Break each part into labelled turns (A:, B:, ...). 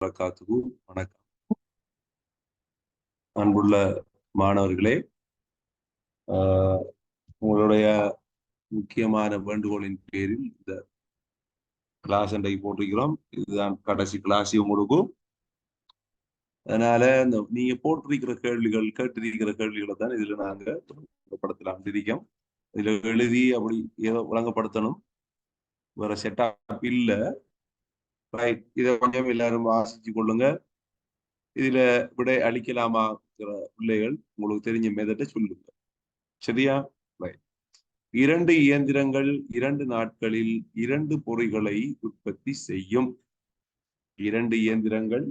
A: வரகாத்துஹு. வணக்கம் அன்புள்ள மாணவர்களே, உங்களுடைய முக்கியமான வேண்டுகோளின் பேரில் இந்த கிளாஸ் இன்றைக்கு போட்டிருக்கிறோம். இதுதான் கடைசி கிளாஸ் உங்களுக்கும். அதனால இந்த நீங்க போட்டிருக்கிற கேள்விகள், கேட்டிருக்கிற கேள்விகளை தான் இதுல நாங்க படத்தலாம் இருக்கோம். இதுல எழுதி அப்படி ஏதோ விளங்கப்படுத்தணும், வேற செட்டப் இல்ல. ரைட், இதை கொஞ்சம் எல்லாரும் வாசிச்சு கொள்ளுங்க. இதுல விடை அளிக்கலாமா பிள்ளைகள் உங்களுக்கு தெரிஞ்ச மெதட்டை சொல்லுங்க. சரியா? ரைட். 2 இயந்திரங்கள் 2 நாட்களில் 2 பொறிகளை உற்பத்தி செய்யும். 2 இயந்திரங்கள்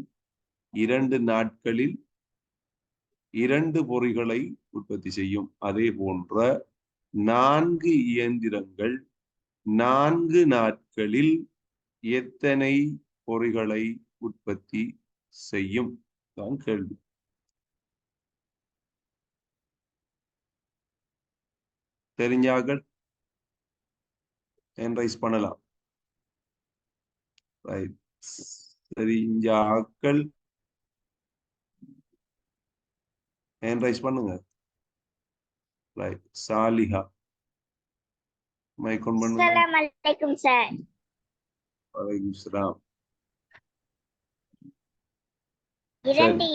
A: 2 நாட்களில் 2 பொறிகளை உற்பத்தி செய்யும். அதே போன்ற 4 இயந்திரங்கள் 4 நாட்களில் எத்தனை பொறிகளை உற்பத்தி செய்யும் தான் கேள்வி. தெரிஞ்சார்கள் என்ரைஸ் பண்ணலாம். தெரிஞ்சாக்கள் என்ரைஸ் பண்ணுங்க. ரைட். சாலிஹா மைக் ஆன் பண்ணுங்க.
B: அஸ்ஸலாமு அலைக்கும் சார்.
A: வலைக்கும் சலாம்.
B: இரண்டு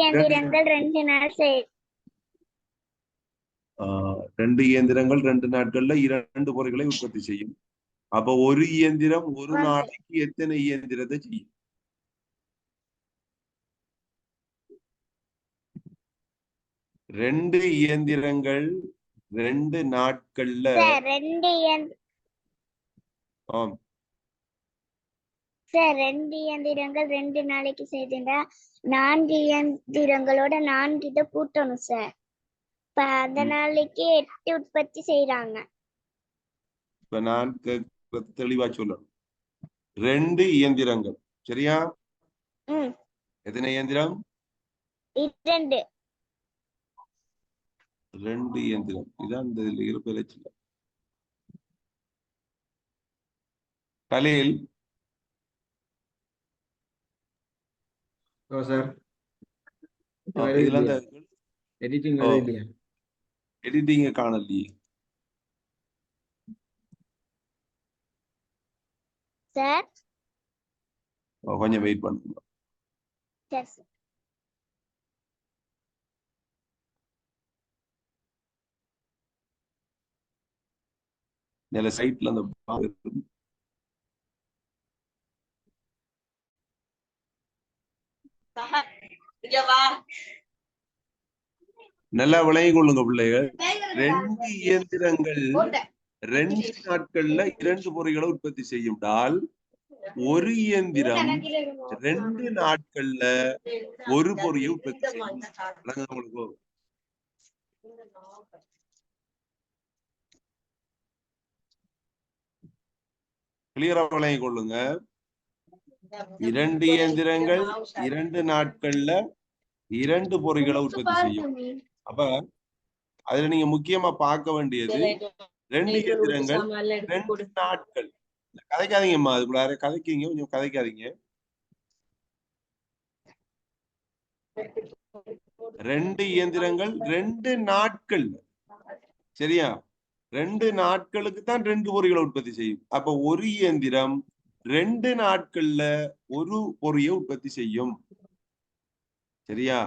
B: இயந்திரங்கள் 2 நாள்
A: 2 இயந்திரங்கள் 2 நாட்கள்ல 2 பொருட்களை உற்பத்தி செய்யும். அப்ப ஒரு இயந்திரம் ஒரு நாளைக்கு எத்தனை இயந்திரத்தை செய்யும்? ரெண்டு இயந்திரங்கள் 2 நாட்கள்ல ஆம்
B: சார் 2 இயந்திரங்கள் 2 நாளைக்கு செய்திருந்தா 4 இயந்திரங்களோட 4 இதை கூட்டணும் சார். இப்ப அந்த நாளைக்கு 8 உற்பத்தி செய்யறாங்க.
A: இப்ப நான் தெளிவா சொல்லணும். 2 இயந்திரங்கள், சரியா? எத்தனை இயந்திரம்?
B: 2.
A: 2 இயந்திரம். இதான் இந்த இதுல இருப்பில கலையில் எடிட்டிங் காணலையே
B: சார்.
A: கொஞ்சம் வெயிட் பண்ணுங்க. இந்த சைட்ல அந்த நல்லா விளங்கி கொள்ளுங்க பிள்ளைகள். 2 இயந்திரங்கள் 2 நாட்கள்ல 2 பொறிகளை உற்பத்தி செய்யும்டால் ஒரு இயந்திரம் 2 நாட்கள்ல ஒரு பொறியை உற்பத்தி செய்யும். உங்களுக்கு கிளியரா விளங்கி கொள்ளுங்க. 2 இயந்திரங்கள் 2 நாட்கள்ல 2 பொறிகளை உற்பத்தி செய்யும். அப்ப அதுல நீங்க முக்கியமா பார்க்க வேண்டியது 2 இயந்திரங்கள் 2 நாட்கள். கதைக்காதீங்கம்மா, அதுக்குள்ள கதைக்கீங்க, கொஞ்சம் கதைக்காதீங்க. 2 இயந்திரங்கள் 2 நாட்கள், சரியா? 2 நாட்களுக்கு தான் 2 பொறிகளை உற்பத்தி செய்யும். அப்ப ஒரு இயந்திரம் 2 நாட்கள்ல ஒரு பொறியை உற்பத்தி செய்யும், சரியா?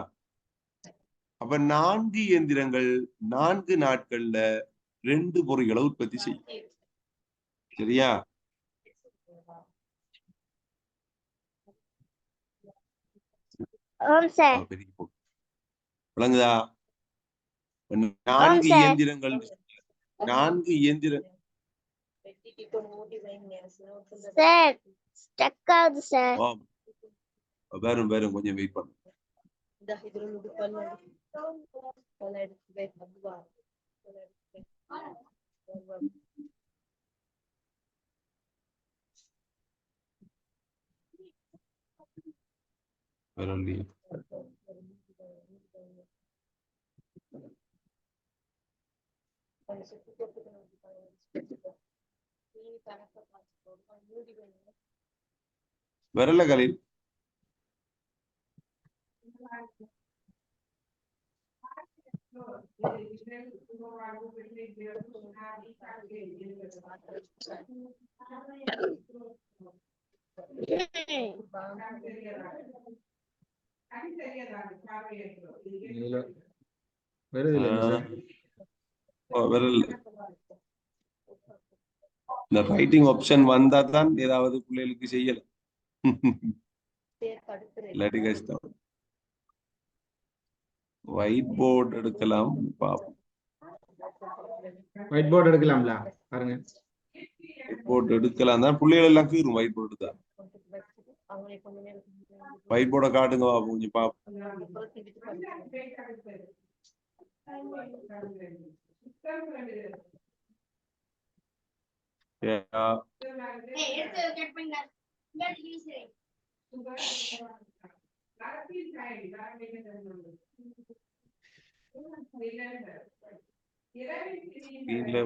A: அப்ப 4 இயந்திரங்கள் 4 நாட்கள்ல 2 பொறிகளை உற்பத்தி செய்யும், சரியா? விளங்குதா? 4 இயந்திரங்கள் 4 இயந்திரம் வேறும் கொஞ்சம் வெயிட் பண்ணுங்க. வரல கலில். வரல. இந்த ரைட்டிங் ஆப்ஷன் வந்தா தான் ஏதாவது பிள்ளைகளுக்கு செய்யல. இல்லாட்டி கஷ்டம். ஒயிட் போர்டு எடுக்கலாம். பாப்போம்.
C: ஒயிட் போர்டு எடுக்கலாம்ல பாருங்க.
A: ஒயிட் போர்டு எடுக்கலாம் தான் பிள்ளைகள் எல்லாம் கீறும். ஒயிட் போர்டு தான். ஒயிட் போர்டை காட்டுங்க பாப்போம். கொஞ்சம் பாப்போம்.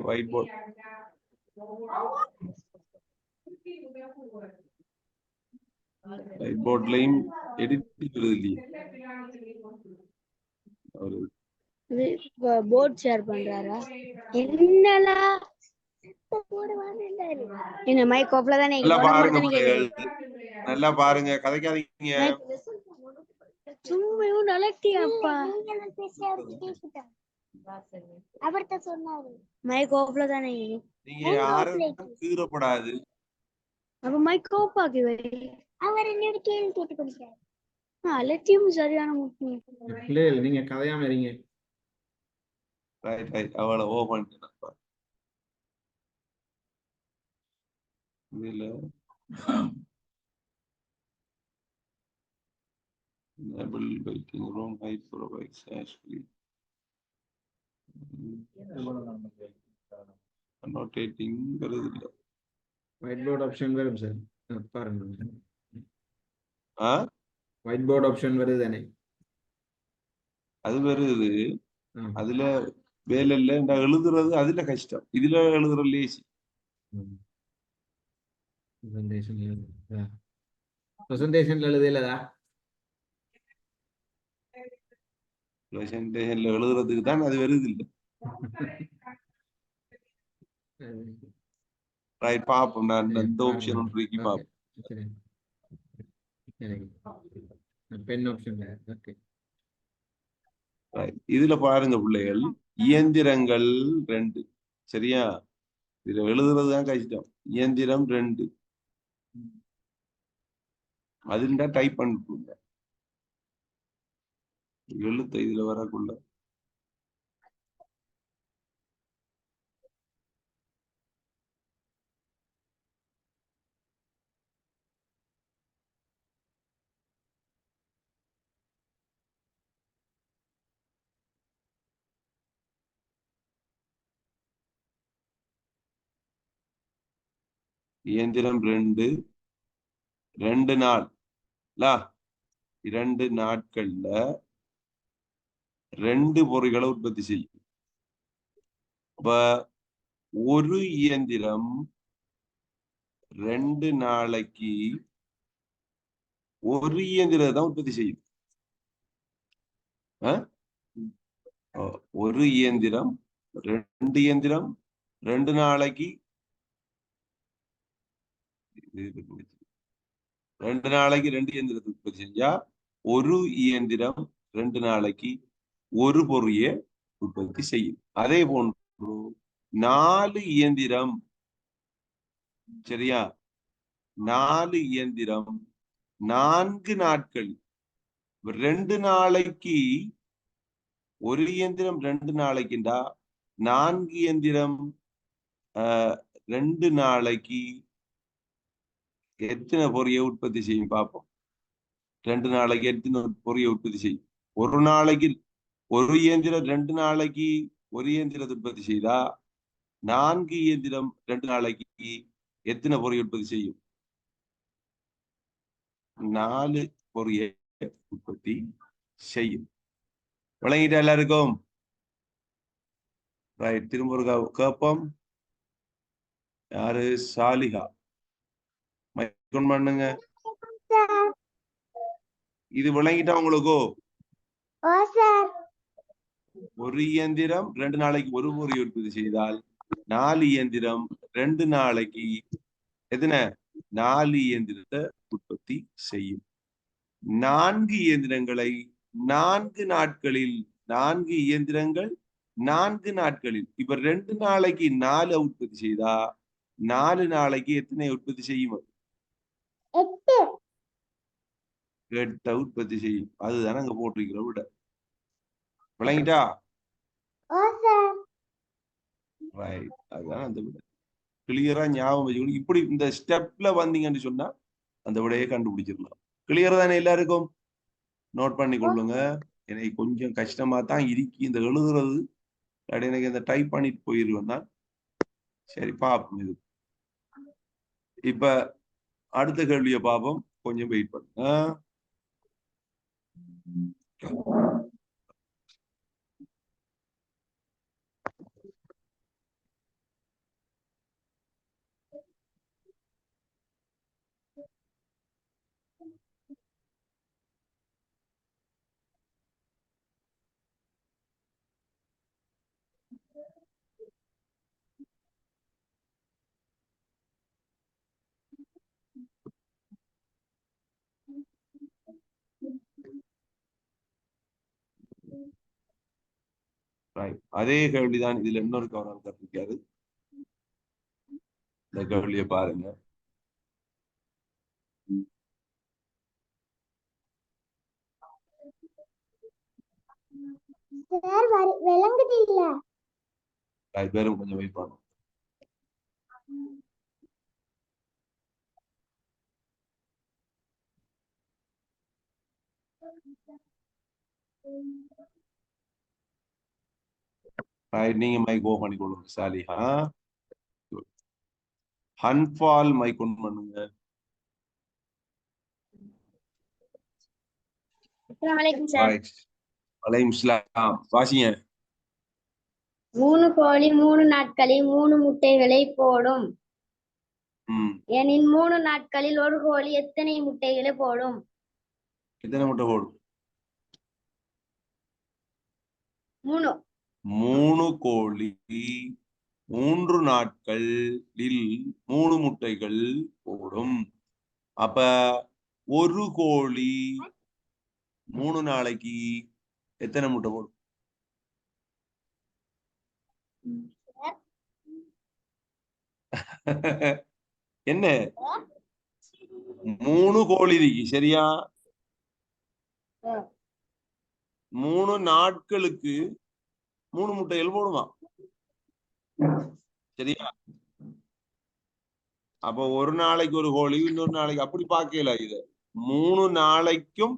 A: ஒயிட் போர்டு ஒயிட் போர்ட்லயும் எடிட் இல்லையே.
D: போர்ட் ஷேர் பண்றாரா? என்னடா என்ன மைக் ஆஃப்ல தானே?
A: நல்லா பாருங்க பிள்ளைகள், நல்லா பாருங்க, கதைக்காதீங்க.
D: சும்மா நலத்தியாப்பா.
B: அவர்ட்ட சொன்னாரு
D: மைக் ஆஃப்ல தானே?
A: நீங்க யாரும் கீறப்படாது.
D: அப்ப மைக் ஆஃப் ஆக்கி வை.
B: அவர் என்னோட கேள்வி கேட்டு கொடுக்கிறார்.
D: அலட்சியம் சரியான முக்கியம்.
C: பிள்ளைகள் நீங்க கதையாம இருங்க.
A: Right right. அவளை ஓபன் இதுல enable waiting room height provides actually annotating வருது இல்ல.
C: ஒயிட் போர்டு ஆப்ஷன் வரும் சார் பாருங்க. ஒயிட் போர்டு ஆப்ஷன் வருது தானே?
A: அது வருது. அதுல வேலை இல்ல. எழுதுறது அதுல கஷ்டம். இதுல எழுதுற லேசி.
C: பிரசன்டேஷன்ல எழுதலதா?
A: பிரசன்டேஷன்ல எழுதுறதுக்கு தான் அது வருது இல்ல. ரைட் பாப்போம். நான் இந்த ஆப்ஷன் ஒன்று இருக்கு பாப்போம்.
C: Pen option. Okay
A: right. இதுல பாருங்க பிள்ளைகள், இயந்திரங்கள் 2. சரியா? இதுல எழுதுறதுதான் கஷ்டம். இயந்திரம் 2 அதுல டைப் பண்ணிட்டு எழுத்து இதுல வரக்குள்ள இயந்திரம் 2 நாள் 2 நாட்கள்ல 2 பொருட்களை உற்பத்தி செய்யும். அப்ப ஒரு இயந்திரம் 2 நாளைக்கு ஒரு இயந்திரத்தை தான் உற்பத்தி செய்யும். ஒரு இயந்திரம் 2 இயந்திரம் 2 நாளைக்கு 2 நாளைக்கு 2 இயந்திரத்தை உற்பத்தி செஞ்சா ஒரு இயந்திரம் 2 நாளைக்கு ஒரு பொருளை உற்பத்தி செய்யும். அதே போன்று 4 இயந்திரம், சரியா, 4 இயந்திரம் 4 நாட்கள் 2 நாளைக்கு ஒரு இயந்திரம் 2 நாளைக்குண்டா 4 இயந்திரம் 2 நாளைக்கு எத்தனை பொருளை உற்பத்தி செய்யும் பார்ப்போம். 2 நாளைக்கு எத்தனை பொருளை உற்பத்தி செய்யும்? ஒரு நாளைக்கு ஒரு இயந்திரம் 2 நாளைக்கு ஒரு இயந்திரத்தை உற்பத்தி செய்தா 4 இயந்திரம் 2 நாளைக்கு எத்தனை பொருளை உற்பத்தி செய்யும்? 4 பொருளை உற்பத்தி செய்யும். விளங்கிட்டா எல்லாருக்கும்? ரைட். திரும்ப ஒரு கேட்போம். யாரு? சாலிஹா. மைக் பண்ணுங்க. இது விளங்கிட்டா உங்களுக்கோ? ஒரு இயந்திரம் 2 நாளைக்கு ஒரு பொறி உற்பத்தி செய்தால் 4 இயந்திரம் 2 நாளைக்கு எத்தனை? 4 இயந்திரத்தை உற்பத்தி செய்யும். 4 இயந்திரங்களை 4 நாட்களில், 4 இயந்திரங்கள் 4 நாட்களில், இப்ப 2 நாளைக்கு 4 உற்பத்தி செய்தா 4 நாளைக்கு எத்தனை உற்பத்தி செய்யும்? 8 உற்பத்தி செய்யும். அதுதானே அங்க போட்டிருக்கிற விட. விளங்கிட்டா? ரைட். அதுதான் அந்த விட. கிளியரா ஞாபகம் வச்சுக்கணும். இப்படி இந்த ஸ்டெப்ல வந்தீங்கன்னு சொன்னா அந்த விடையை கண்டுபிடிச்சிடலாம். கிளியர் தானே எல்லாருக்கும்? நோட் பண்ணி கொள்ளுங்க. எனக்கு கொஞ்சம் கஷ்டமா தான் இருக்கு இந்த எழுதுறது. எனக்கு இந்த டைப் பண்ணிட்டு போயிருவேன் தான். சரி பாப்போம். இது இப்ப அடுத்த கேள்வியை பார்ப்போம். கொஞ்சம் வெயிட் பண்ணுங்க. அதே கேள்விதான். இதுல இன்னொரு கவனம் கற்பிக்காது. இந்த கேள்வியை பாருங்க. பேரும் கொஞ்சம் வெயிட் பண்ணும். நீங்க மைக் ஓபன் பண்ணி கொள்ளுங்க. சாலிஹா. ஹன்பால் மைக் ஒன் பண்ணுங்க. வாசிங்க.
B: 3 கோழி 3 நாட்களில் 3 முட்டைகளை போடும் எனில் 3 நாட்களில் ஒரு கோழி எத்தனை முட்டைகளை போடும்?
A: எத்தனை முட்டை போடும்?
B: 3.
A: 3 கோழி 3 நாட்களில் 3 முட்டைகள் போடும். அப்ப ஒரு கோழி 3 நாளைக்கு எத்தனை முட்டை போடும்? என்ன? 3 கோழி இருக்கு சரியா? 3 நாட்களுக்கு 3 முட்டைகள் போடுமா? சரியா? அப்ப ஒரு நாளைக்கு ஒரு கோழி, இன்னொரு நாளைக்கு அப்படி பார்க்கல. இது 3 நாளைக்கும்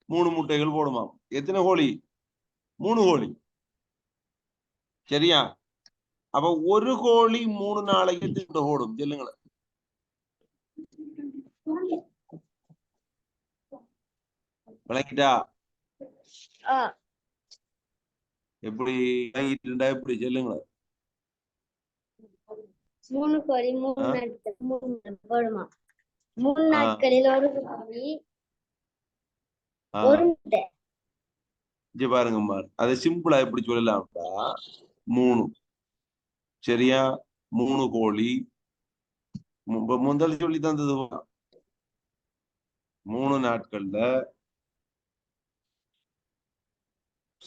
A: 3 முட்டைகள் போடுமா? எத்தனை கோழி? 3 கோழி. சரியா? அப்ப ஒரு கோழி 3 நாளைக்கு எத்தனை போடும் சொல்லுங்களேன். விளங்கிட்டா? எப்படி விளங்கிட்டு எப்படி சொல்லுங்களேன்.
B: 3 கோழி 3 நாட்கள் போடுமா? 3 நாட்களில் ஒரு கோழி ஒரு முட்டை.
A: பாருங்கம்மா, அதை சிம்பிளா எப்படி சொல்லலாம்டா, 3 சரியா? 3 கோழி முதல் சொல்லி தந்தது 3 நாட்கள்ல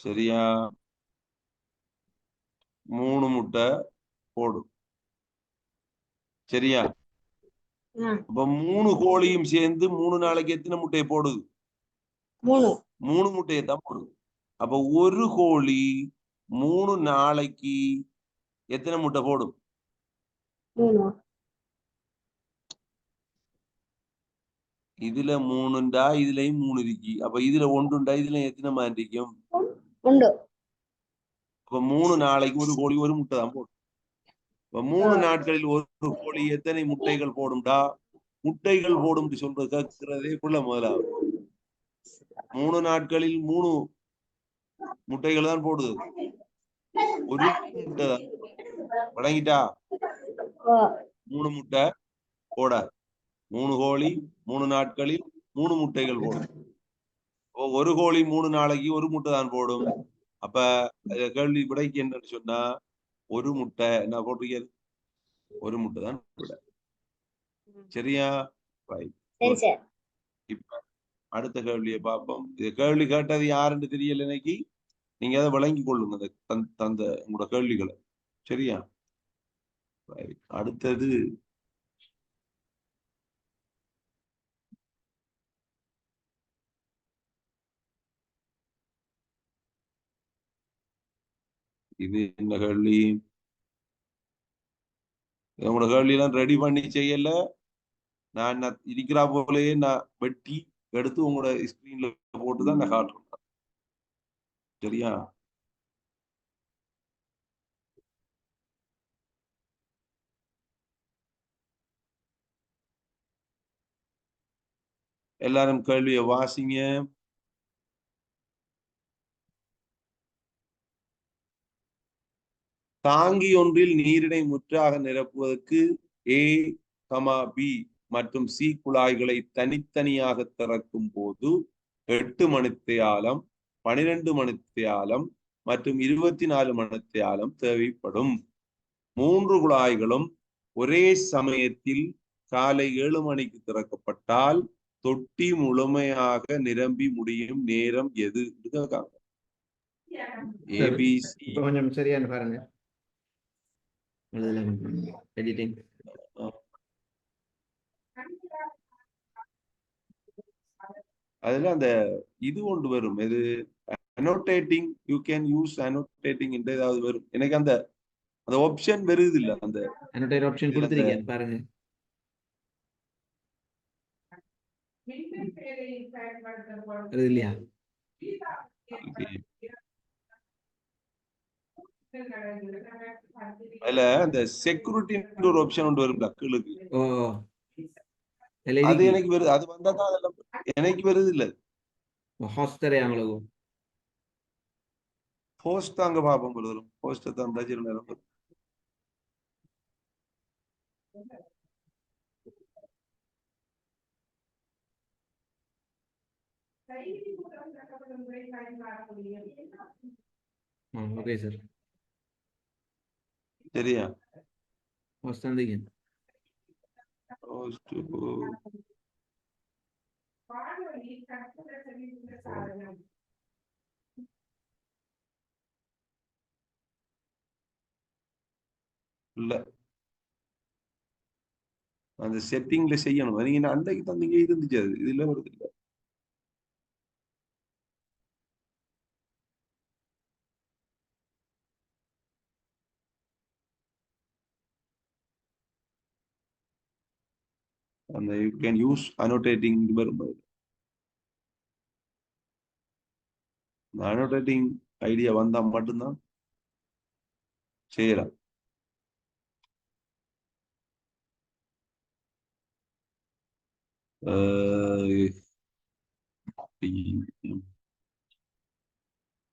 A: சரியா 3 முட்டை போடும். சரியா? அப்ப 3 கோழியும் சேர்ந்து 3 நாளைக்கு எத்தனை முட்டையை போடுது? 3 முட்டையை தான் போடுது. அப்ப ஒரு கோழி 3 நாளைக்கு எத்தனை முட்டை போடும்?
B: 3.
A: இதுல 3ண்டா இதுலயும் 3 இருக்கு. அப்ப இதுல 1ண்டா இதுல எத்தனை மாதிரி இருக்கும்?
B: 1.
A: அப்ப 3 நாளைக்கு ஒரு கோழி ஒரு முட்டை தான் போடும். இப்ப 3 நாட்களில் ஒரு கோழி எத்தனை முட்டைகள் போடும்டா? முட்டைகள் போடும் சொல்றது கேட்கிறதே புள்ள முதலாவது. 3 நாட்களில் 3 முட்டைகள் தான் போடுது. ஒரு முட்டை தான். வழங்கிட்டா? 3 முட்டை போட 3 கோழி 3 நாட்களில் 3 முட்டைகள் போடும். ஒரு கோழி 3 நாளைக்கு 1 முட்டை தான் போடும். அப்ப கேள்வி விடைக்கு என்னன்னு சொன்னா ஒரு முட்டை என்ன போடுறீங்க? ஒரு முட்டை தான் விட. சரியா? இப்ப அடுத்த கேள்வியை பார்ப்போம். இது கேள்வி கேட்டது யாருன்னு தெரியல இன்னைக்கு. நீங்க அதை விளங்கி கொள்ளுங்க தந்த உங்களோட கேள்விகளை. சரியா? அடுத்தது இது என்ன கேள்வி? உங்களோட கேள்வி எல்லாம் ரெடி பண்ணி செய்யல. நான் இருக்கிறா போலயே நான் வெட்டி எடுத்து உங்களோட ஸ்கிரீன்ல போட்டுதான் நான் காட்டுறேன். சரியா? எல்லாரும் கேள்வியை வாசிங்க. தாங்கி ஒன்றில் நீரினை முற்றாக நிரப்புவதற்கு A, B மற்றும் C குழாய்களை தனித்தனியாக திறக்கும் போது 8 மணித்தியாலம் 12 மணித்தியாலம் மற்றும் 24 மணித்தியாலம் தேவைப்படும். 3 குழாய்களும் ஒரே சமயத்தில் காலை 7 மணிக்கு திறக்கப்பட்டால் தொட்டி முழுமையாக நிரம்பி முடியும் நேரம் எது? ABC.
C: கொஞ்சம் சரியான பாருங்க. எடிட்டிங்.
A: அதுல அந்த இது கொண்டு வரும். இது அனோட்டேட்டிங், யூ கேன் யூஸ் அனோட்டேட்டிங் என்று ஏதாவது வரும். எனக்கு அந்த அந்த ஆப்ஷன் வருது இல்ல. அந்த
C: அனோட்டேட் ஆப்ஷன் கொடுத்திருக்கேன் பாருங்க. அது இல்லையா?
A: அதுல அந்த செக்யூரிட்டி ஒரு ஆப்ஷன் கொண்டு வரும் கீழுக்கு.
C: ஓ
A: அது எனக்கு வருது. அது வந்தா தான் அதெல்லாம் எனக்கு வருது இல்ல.
C: ஹாஸ்ட் தரையாங்களோ?
A: போஸ்ட் தாங்க பாப்போம் வருது. போஸ்ட் தான் தஜிர நேரம் வரும்.
C: Okay sir.
A: சரியா?
C: ஹாஸ்ட் தந்தீங்க.
A: போஸ்ட் இல்ல. அந்த செட்டிங்ல செய்யணும். நீங்க அன்றைக்கு தந்தீங்க இருந்துச்சு. அது இதுல வருது இல்ல. அந்த யூ கேன் யூஸ் அனோட்டேட்டிங் வரும். அனோட்டேட்டிங் ஐடியா வந்தா மட்டும்தான் செய்யலாம்.